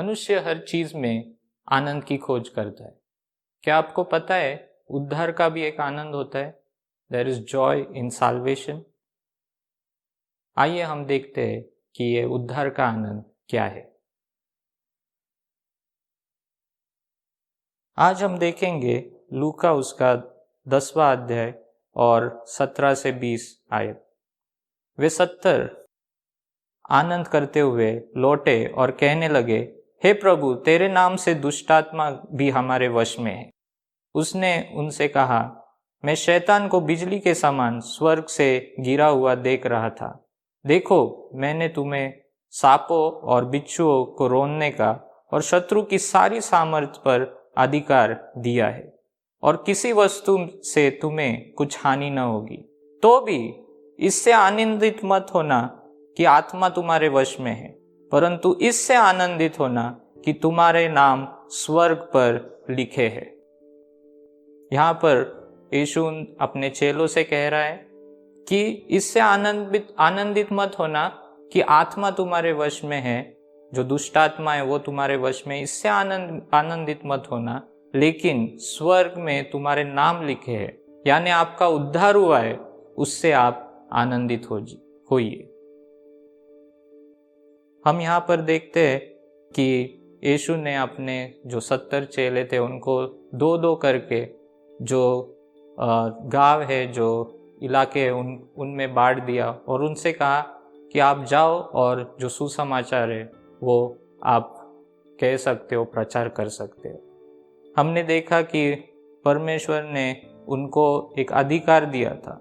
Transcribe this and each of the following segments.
मनुष्य हर चीज में आनंद की खोज करता है। क्या आपको पता है उद्धार का भी एक आनंद होता है? There is joy in salvation. आइए हम देखते हैं कि ये उद्धार का आनंद क्या है। आज हम देखेंगे लूका उसका 10वां अध्याय और 17 से 20 आयत। वे 70 आनंद करते हुए लौटे और कहने लगे, हे प्रभु, तेरे नाम से दुष्टात्मा भी हमारे वश में है। उसने उनसे कहा, मैं शैतान को बिजली के समान स्वर्ग से गिरा हुआ देख रहा था। देखो, मैंने तुम्हें सांपों और बिच्छुओं को रोनने का और शत्रु की सारी सामर्थ पर अधिकार दिया है, और किसी वस्तु से तुम्हें कुछ हानि न होगी। तो भी इससे आनंदित मत होना कि आत्मा तुम्हारे वश में है, परंतु इससे आनंदित होना कि तुम्हारे नाम स्वर्ग पर लिखे हैं। यहाँ पर यीशु अपने चेलों से कह रहा है कि इससे आनंदित मत होना कि आत्मा तुम्हारे वश में है, जो दुष्ट आत्मा है वो तुम्हारे वश में, इससे आनंदित मत होना, लेकिन स्वर्ग में तुम्हारे नाम लिखे हैं, यानी आपका उद्धार हुआ है, उससे आप आनंदित होइए। हम यहाँ पर देखते हैं कि यीशु ने अपने जो 70 चेले थे उनको दो दो करके जो गांव है, जो इलाके है, उनमें बांट दिया और उनसे कहा कि आप जाओ और जो सुसमाचार है वो आप कह सकते हो, प्रचार कर सकते हो। हमने देखा कि परमेश्वर ने उनको एक अधिकार दिया था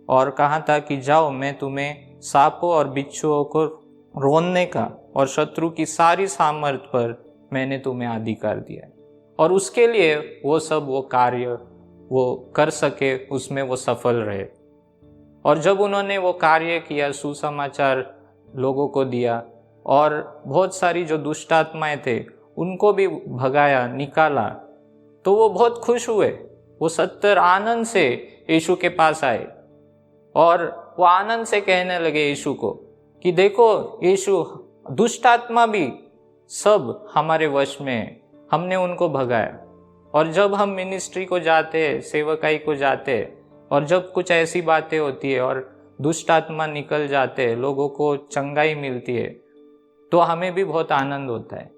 और कहा था कि जाओ, मैं तुम्हें सांपों और बिच्छुओं को रोनने का और शत्रु की सारी सामर्थ पर मैंने तुम्हें अधिकार दिया है, और उसके लिए वो कार्य वो कर सके, उसमें वो सफल रहे। और जब उन्होंने वो कार्य किया, सुसमाचार लोगों को दिया और बहुत सारी जो दुष्ट आत्माएं थे उनको भी भगाया, निकाला, तो वो बहुत खुश हुए। वो 70 आनंद से यीशु के पास आए और वो आनंद से कहने लगे यीशु को कि देखो यीशु, दुष्ट आत्मा भी सब हमारे वश में है, हमने उनको भगाया। और जब हम मिनिस्ट्री को जाते हैं, सेवकाई को जाते हैं, और जब कुछ ऐसी बातें होती है और दुष्ट आत्मा निकल जाते हैं, लोगों को चंगाई मिलती है, तो हमें भी बहुत आनंद होता है।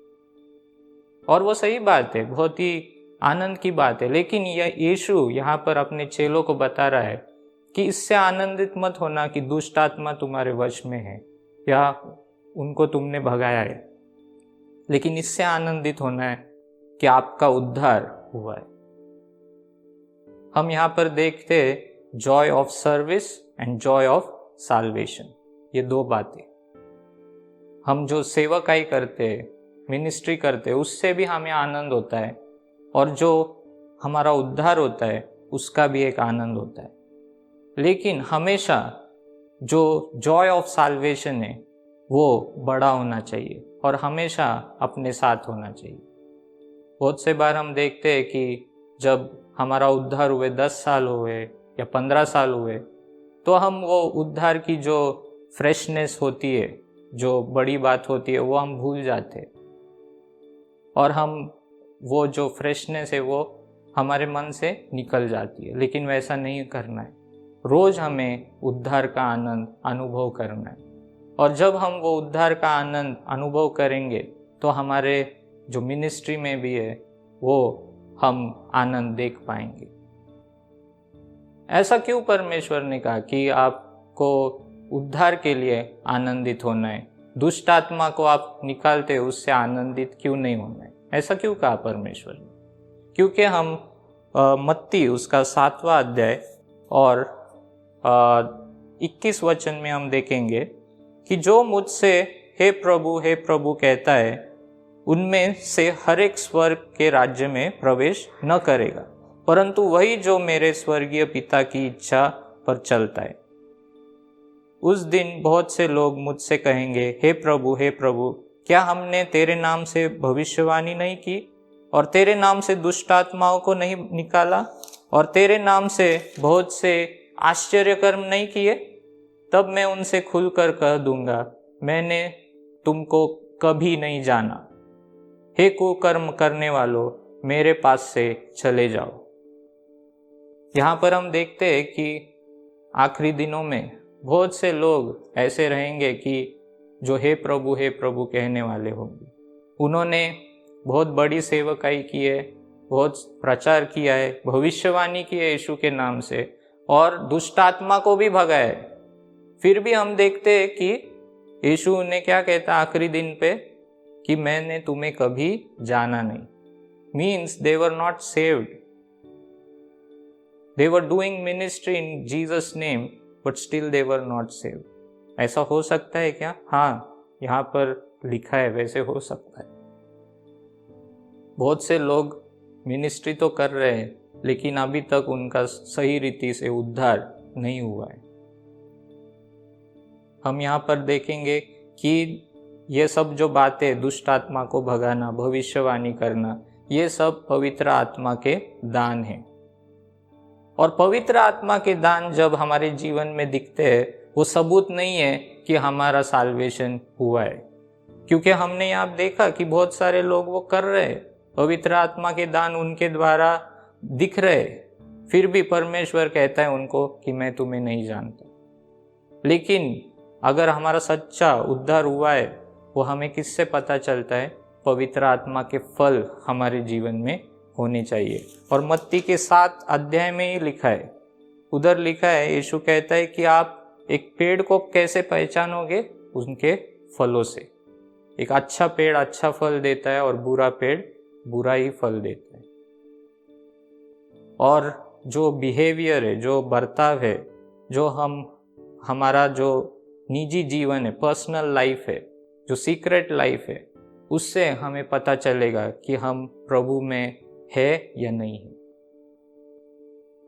और वो सही बात है, बहुत ही आनंद की बात है। लेकिन यीशु यहाँ पर अपने चेलों को बता रहा है कि इससे आनंदित मत होना कि दुष्ट आत्मा तुम्हारे वश में है या उनको तुमने भगाया है, लेकिन इससे आनंदित होना है कि आपका उद्धार हुआ है। हम यहाँ पर देखते हैं Joy of service and Joy of solvation, ये दो बातें। हम जो सेवकाई करते हैं, मिनिस्ट्री करते हैं, उससे भी हमें आनंद होता है, और जो हमारा उद्धार होता है उसका भी एक आनंद होता है। लेकिन हमेशा जो जॉय ऑफ साल्वेशन है वो बड़ा होना चाहिए और हमेशा अपने साथ होना चाहिए। बहुत से बार हम देखते हैं कि जब हमारा उद्धार हुए 10 साल हुए या 15 साल हुए, तो हम वो उद्धार की जो फ्रेशनेस होती है, जो बड़ी बात होती है, वो हम भूल जाते हैं, और हम वो जो फ्रेशनेस है वो हमारे मन से निकल जाती है। लेकिन वैसा नहीं करना है, रोज हमें उद्धार का आनंद अनुभव करना है, और जब हम वो उद्धार का आनंद अनुभव करेंगे तो हमारे जो मिनिस्ट्री में भी है वो हम आनंद देख पाएंगे। ऐसा क्यों परमेश्वर ने कहा कि आपको उद्धार के लिए आनंदित होना है? दुष्ट आत्मा को आप निकालते हो, उससे आनंदित क्यों नहीं होना है? ऐसा क्यों कहा परमेश्वर ने? क्योंकि हम मत्ती उसका 7वां अध्याय और 21 वचन में हम देखेंगे कि जो मुझसे हे प्रभु कहता है, उनमें से हर एक स्वर्ग के राज्य में प्रवेश न करेगा, परंतु वही जो मेरे स्वर्गीय पिता की इच्छा पर चलता है। उस दिन बहुत से लोग मुझसे कहेंगे, हे प्रभु, क्या हमने तेरे नाम से भविष्यवाणी नहीं की, और तेरे नाम से दुष्ट आत्माओं को नहीं निकाला, और तेरे नाम से बहुत से आश्चर्य कर्म नहीं किए? तब मैं उनसे खुलकर कह दूंगा, मैंने तुमको कभी नहीं जाना, हे कुकर्म करने वालों, मेरे पास से चले जाओ। यहाँ पर हम देखते हैं कि आखिरी दिनों में बहुत से लोग ऐसे रहेंगे कि जो हे प्रभु कहने वाले होंगे। उन्होंने बहुत बड़ी सेवकाई की है, बहुत प्रचार किया है, भविष्यवाणी की है यीशु के नाम से, और दुष्ट आत्मा को भी भगाया है। फिर भी हम देखते हैं कि यीशु उन्हें क्या कहता आखिरी दिन पे कि मैंने तुम्हें कभी जाना नहीं। Means they were not saved. They were doing ministry in Jesus name but still they were not saved. ऐसा हो सकता है क्या? हाँ, यहाँ पर लिखा है वैसे हो सकता है। बहुत से लोग मिनिस्ट्री तो कर रहे हैं लेकिन अभी तक उनका सही रीति से उद्धार नहीं हुआ है। हम यहाँ पर देखेंगे कि ये सब जो बातें, दुष्ट आत्मा को भगाना, भविष्यवाणी करना, ये सब पवित्र आत्मा के दान हैं। और पवित्र आत्मा के दान जब हमारे जीवन में दिखते हैं, वो सबूत नहीं है कि हमारा साल्वेशन हुआ है, क्योंकि हमने यहाँ देखा कि बहुत सारे लोग वो कर रहे हैं, पवित्र आत्मा के दान उनके द्वारा दिख रहे, फिर भी परमेश्वर कहता है उनको कि मैं तुम्हें नहीं जानता। लेकिन अगर हमारा सच्चा उद्धार हुआ है, वो हमें किससे पता चलता है? पवित्र आत्मा के फल हमारे जीवन में होने चाहिए। और मत्ती के 7 अध्याय में ही लिखा है, उधर लिखा है, यीशु कहता है कि आप एक पेड़ को कैसे पहचानोगे? उनके फलों से। एक अच्छा पेड़ अच्छा फल देता है और बुरा पेड़ बुरा ही फल देता है। और जो बिहेवियर है, जो बर्ताव है, जो हमारा जो निजी जीवन है, पर्सनल लाइफ है, जो सीक्रेट लाइफ है, उससे हमें पता चलेगा कि हम प्रभु में है या नहीं है।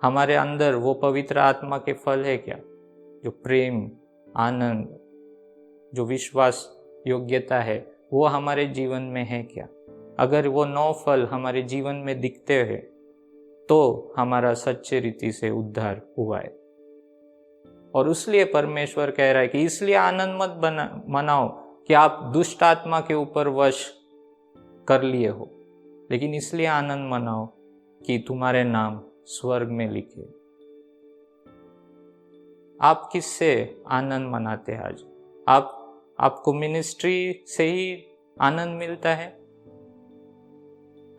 हमारे अंदर वो पवित्र आत्मा के फल है क्या? जो प्रेम, आनंद, जो विश्वास योग्यता है, वो हमारे जीवन में है क्या? अगर वो 9 फल हमारे जीवन में दिखते हैं तो हमारा सच्चे रीति से उद्धार हुआ है। और इसलिए परमेश्वर कह रहा है कि इसलिए आनंद मत मनाओ कि आप दुष्ट आत्मा के ऊपर वश कर लिए हो, लेकिन इसलिए आनंद मनाओ कि तुम्हारे नाम स्वर्ग में लिखे। आप किससे आनंद मनाते हैं आज? आपको मिनिस्ट्री से ही आनंद मिलता है?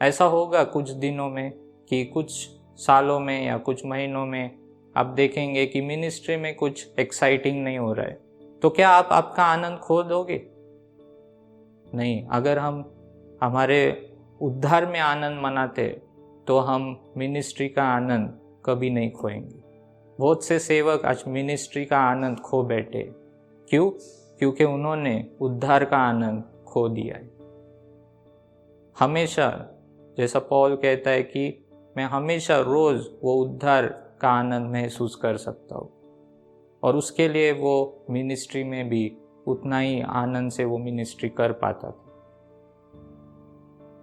ऐसा होगा कुछ दिनों में कि कुछ सालों में या कुछ महीनों में आप देखेंगे कि मिनिस्ट्री में कुछ एक्साइटिंग नहीं हो रहा है, तो क्या आप आपका आनंद खो दोगे? नहीं। अगर हम हमारे उद्धार में आनंद मनाते तो हम मिनिस्ट्री का आनंद कभी नहीं खोएंगे। बहुत से सेवक आज मिनिस्ट्री का आनंद खो बैठे। क्यों? क्योंकि उन्होंने उद्धार का आनंद खो दिया है। हमेशा, जैसा पौल कहता है कि मैं हमेशा रोज वो उद्धार का आनंद महसूस कर सकता हूँ, और उसके लिए वो मिनिस्ट्री में भी उतना ही आनंद से वो मिनिस्ट्री कर पाता था।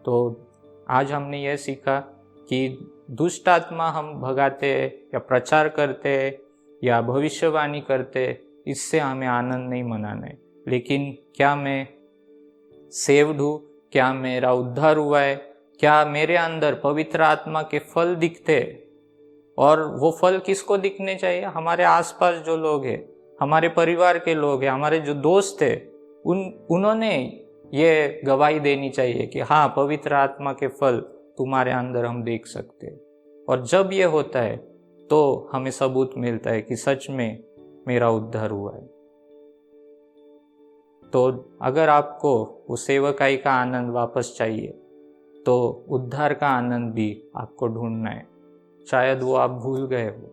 तो आज हमने यह सीखा कि दुष्ट आत्मा हम भगाते या प्रचार करते या भविष्यवाणी करते, इससे हमें आनंद नहीं मनाना है। लेकिन क्या मैं सेव्ड हूँ? क्या मेरा उद्धार हुआ है? क्या मेरे अंदर पवित्र आत्मा के फल दिखते? और वो फल किसको दिखने चाहिए? हमारे आसपास जो लोग हैं, हमारे परिवार के लोग हैं, हमारे जो दोस्त हैं, उन्होंने ये गवाही देनी चाहिए कि हाँ, पवित्र आत्मा के फल तुम्हारे अंदर हम देख सकते हैं। और जब ये होता है तो हमें सबूत मिलता है कि सच में मेरा उद्धार हुआ है। तो अगर आपको वो सेवकाई का आनंद वापस चाहिए तो उद्धार का आनंद भी आपको ढूंढना है। शायद वो आप भूल गए हो,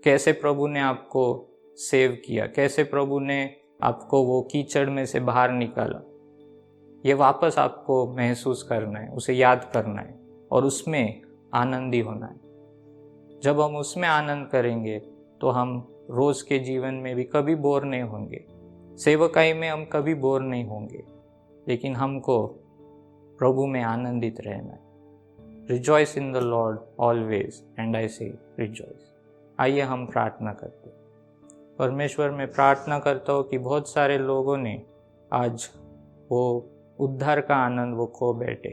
कैसे प्रभु ने आपको सेव किया, कैसे प्रभु ने आपको वो कीचड़ में से बाहर निकाला। ये वापस आपको महसूस करना है, उसे याद करना है और उसमें आनंदी होना है। जब हम उसमें आनंद करेंगे तो हम रोज के जीवन में भी कभी बोर नहीं होंगे, सेवकाई में हम कभी बोर नहीं होंगे, लेकिन हमको प्रभु में आनंदित रहना है। Rejoice in the Lord always and I से रिजॉइस। आइए हम प्रार्थना करते हैं। परमेश्वर, मैं प्रार्थना करता हूँ कि बहुत सारे लोगों ने आज वो उद्धार का आनंद वो खो बैठे।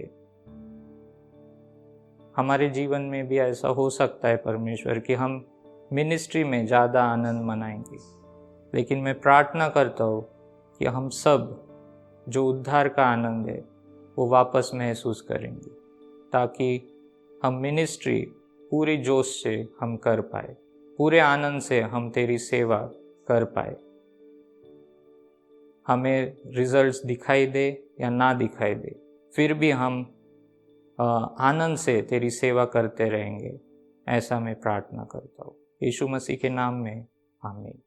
हमारे जीवन में भी ऐसा हो सकता है परमेश्वर कि हम मिनिस्ट्री में ज़्यादा आनंद मनाएंगे, लेकिन मैं प्रार्थना करता हूँ कि हम सब जो उद्धार का आनंद है वो वापस महसूस करेंगे, ताकि हम मिनिस्ट्री पूरी जोश से हम कर पाए, पूरे आनंद से हम तेरी सेवा कर पाए। हमें रिजल्ट्स दिखाई दे या ना दिखाई दे, फिर भी हम आनंद से तेरी सेवा करते रहेंगे, ऐसा मैं प्रार्थना करता हूँ। यीशु मसीह के नाम में आमीन।